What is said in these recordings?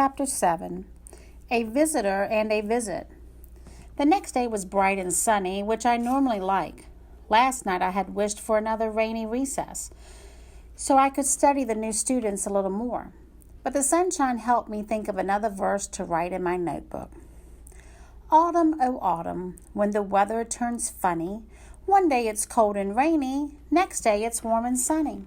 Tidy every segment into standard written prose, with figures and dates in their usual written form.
Chapter 7. A Visitor and a Visit. The next day was bright and sunny, which I normally like. Last night I had wished for another rainy recess, so I could study the new students a little more. But the sunshine helped me think of another verse to write in my notebook. Autumn, oh autumn, when the weather turns funny, one day it's cold and rainy, next day it's warm and sunny.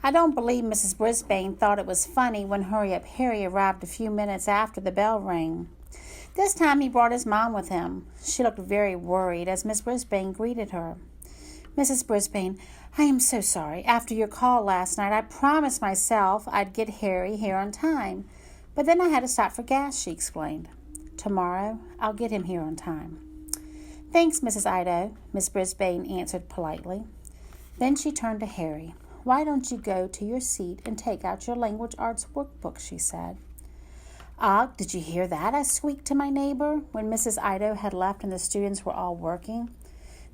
I don't believe Mrs. Brisbane thought it was funny when Hurry Up Harry arrived a few minutes after the bell rang. This time he brought his mom with him. She looked very worried as Miss Brisbane greeted her. Mrs. Brisbane, I am so sorry. After your call last night, I promised myself I'd get Harry here on time. But then I had to stop for gas, she explained. Tomorrow, I'll get him here on time. Thanks, Mrs. Ido, Miss Brisbane answered politely. Then she turned to Harry. Why don't you go to your seat and take out your language arts workbook, she said. Og, did you hear that? I squeaked to my neighbor when Mrs. Ido had left and the students were all working.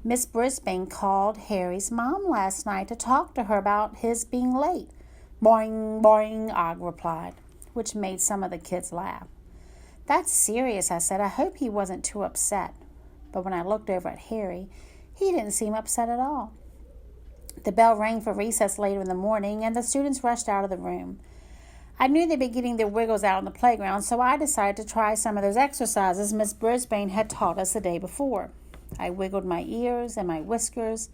Miss Brisbane called Harry's mom last night to talk to her about his being late. Boing, boing, Og replied, which made some of the kids laugh. That's serious, I said. I hope he wasn't too upset. But when I looked over at Harry, he didn't seem upset at all. The bell rang for recess later in the morning, and the students rushed out of the room. I knew they'd be getting their wiggles out on the playground, so I decided to try some of those exercises Miss Brisbane had taught us the day before. I wiggled my ears and my whiskers,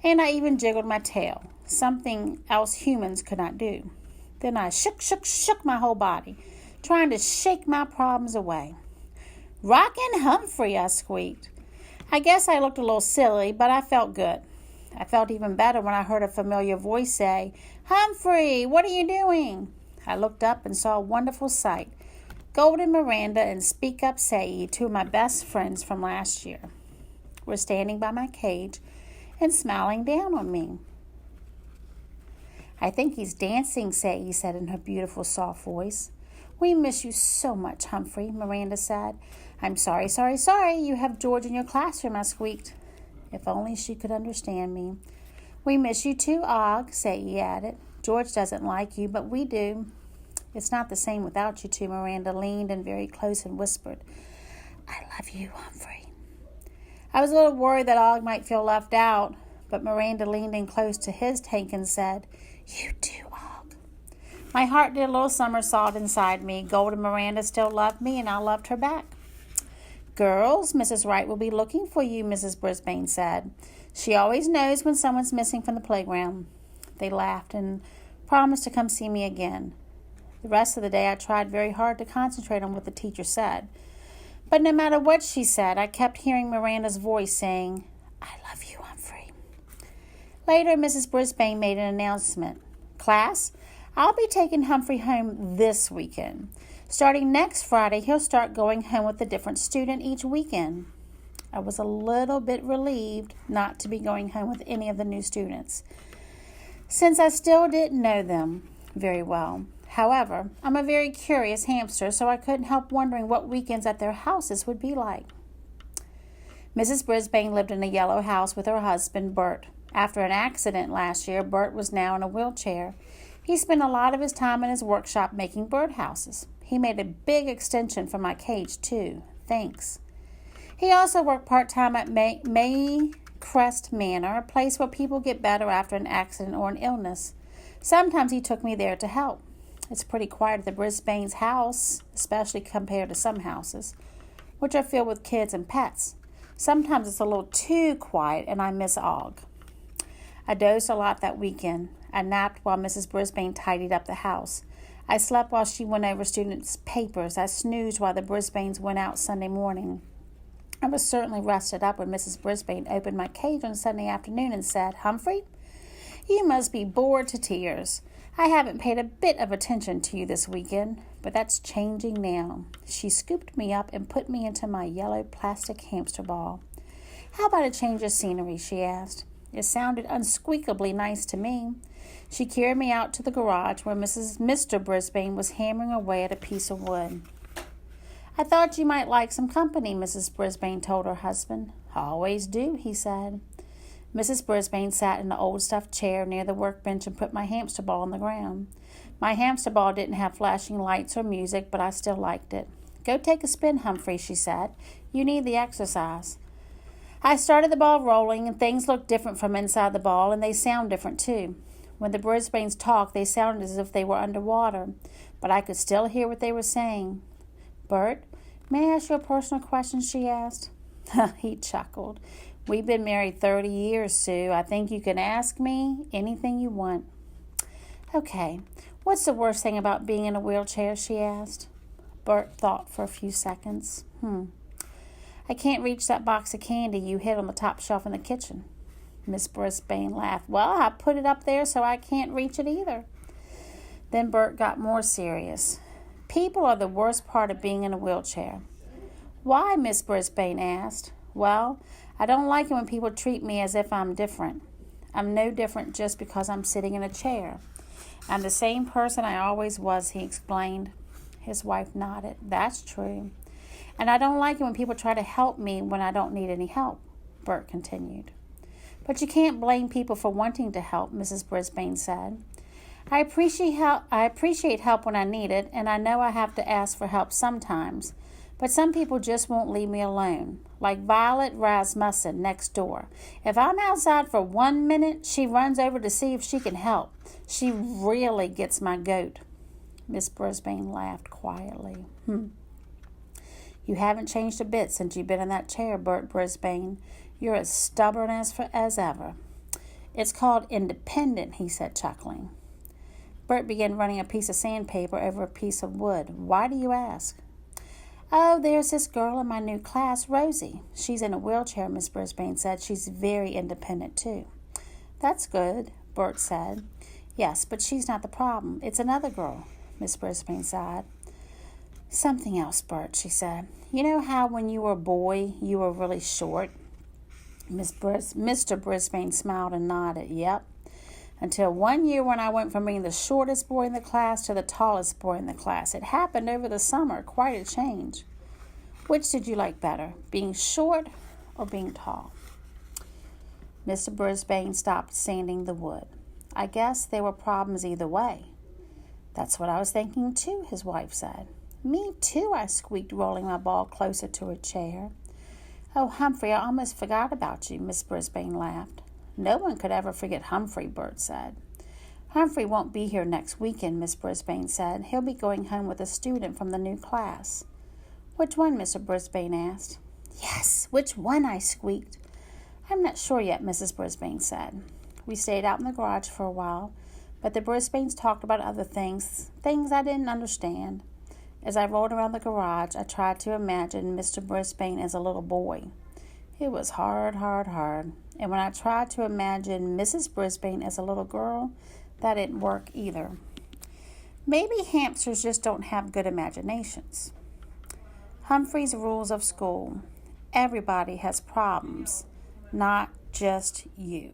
and I even jiggled my tail, something else humans could not do. Then I shook my whole body, trying to shake my problems away. Rockin' Humphrey, I squeaked. I guess I looked a little silly, but I felt good. I felt even better when I heard a familiar voice say, Humphrey, what are you doing? I looked up and saw a wonderful sight. Golden Miranda and Speak Up Saeed, two of my best friends from last year, were standing by my cage and smiling down on me. I think he's dancing, Saeed said in her beautiful soft voice. We miss you so much, Humphrey, Miranda said. I'm sorry. You have George in your classroom, I squeaked. If only she could understand me. We miss you too, Og, Saeed added. George doesn't like you, but we do. It's not the same without you two, Miranda leaned in very close and whispered. I love you, Humphrey. I was a little worried that Og might feel left out, but Miranda leaned in close to his tank and said, You too, Og. My heart did a little somersault inside me. Golden Miranda still loved me, and I loved her back. Girls, Mrs. Wright will be looking for you, Mrs. Brisbane said. She always knows when someone's missing from the playground. They laughed and promised to come see me again. The rest of the day I tried very hard to concentrate on what the teacher said. But no matter what she said, I kept hearing Miranda's voice saying, I love you, Humphrey. Later, Mrs. Brisbane made an announcement. Class, I'll be taking Humphrey home this weekend. Starting next Friday, he'll start going home with a different student each weekend. I was a little bit relieved not to be going home with any of the new students, since I still didn't know them very well. However, I'm a very curious hamster, so I couldn't help wondering what weekends at their houses would be like. Mrs. Brisbane lived in a yellow house with her husband, Bert. After an accident last year, Bert was now in a wheelchair. He spent a lot of his time in his workshop making birdhouses. He made a big extension for my cage, too. Thanks. He also worked part-time at Maycrest Manor, a place where people get better after an accident or an illness. Sometimes he took me there to help. It's pretty quiet at the Brisbane's house, especially compared to some houses, which are filled with kids and pets. Sometimes it's a little too quiet, and I miss Og. I dozed a lot that weekend. I napped while Mrs. Brisbane tidied up the house. I slept while she went over students' papers. I snoozed while the Brisbanes went out Sunday morning. I was certainly rested up when Mrs. Brisbane opened my cage on Sunday afternoon and said, Humphrey, you must be bored to tears. I haven't paid a bit of attention to you this weekend, but that's changing now. She scooped me up and put me into my yellow plastic hamster ball. How about a change of scenery, she asked. It sounded unsqueakably nice to me. She carried me out to the garage where Mr. Brisbane was hammering away at a piece of wood. I thought you might like some company, Mrs. Brisbane told her husband. Always do, he said. Mrs. Brisbane sat in the old stuffed chair near the workbench and put my hamster ball on the ground. My hamster ball didn't have flashing lights or music, but I still liked it. Go take a spin, Humphrey, she said. You need the exercise. I started the ball rolling, and things looked different from inside the ball, and they sound different too. When the Brisbanes talked, they sounded as if they were underwater, but I could still hear what they were saying. Bert, may I ask you a personal question, she asked. He chuckled. We've been married 30 years, Sue. I think you can ask me anything you want. Okay, what's the worst thing about being in a wheelchair, she asked. Bert thought for a few seconds. I can't reach that box of candy you hid on the top shelf in the kitchen. Miss Brisbane laughed. Well, I put it up there so I can't reach it either. Then Bert got more serious. People are the worst part of being in a wheelchair. Why? Miss Brisbane asked. Well, I don't like it when people treat me as if I'm different. I'm no different just because I'm sitting in a chair. I'm the same person I always was, he explained. His wife nodded. That's true. And I don't like it when people try to help me when I don't need any help, Bert continued. But you can't blame people for wanting to help, Mrs. Brisbane said. I appreciate help when I need it, and I know I have to ask for help sometimes. But some people just won't leave me alone, like Violet Rasmussen next door. If I'm outside for 1 minute, she runs over to see if she can help. She really gets my goat. Miss Brisbane laughed quietly. You haven't changed a bit since you've been in that chair, Bert Brisbane. You're as stubborn as ever. It's called independent, he said, chuckling. Bert began running a piece of sandpaper over a piece of wood. Why do you ask? Oh, there's this girl in my new class, Rosie. She's in a wheelchair, Miss Brisbane said. She's very independent, too. That's good, Bert said. Yes, but she's not the problem. It's another girl, Miss Brisbane sighed. Something else, Bert, she said. You know how when you were a boy, you were really short? Mr. Brisbane smiled and nodded. Yep. Until 1 year when I went from being the shortest boy in the class to the tallest boy in the class. It happened over the summer. Quite a change. Which did you like better, being short or being tall? Mr. Brisbane stopped sanding the wood. I guess there were problems either way. That's what I was thinking too, his wife said. Me too, I squeaked, rolling my ball closer to her chair. Oh, Humphrey, I almost forgot about you, Miss Brisbane laughed. No one could ever forget Humphrey, Bert said. Humphrey won't be here next weekend, Miss Brisbane said. He'll be going home with a student from the new class. Which one, Mr. Brisbane asked. Yes, which one, I squeaked. I'm not sure yet, Mrs. Brisbane said. We stayed out in the garage for a while, but the Brisbanes talked about other things I didn't understand. As I rolled around the garage, I tried to imagine Mr. Brisbane as a little boy. It was hard. And when I tried to imagine Mrs. Brisbane as a little girl, that didn't work either. Maybe hamsters just don't have good imaginations. Humphrey's rules of school. Everybody has problems, not just you.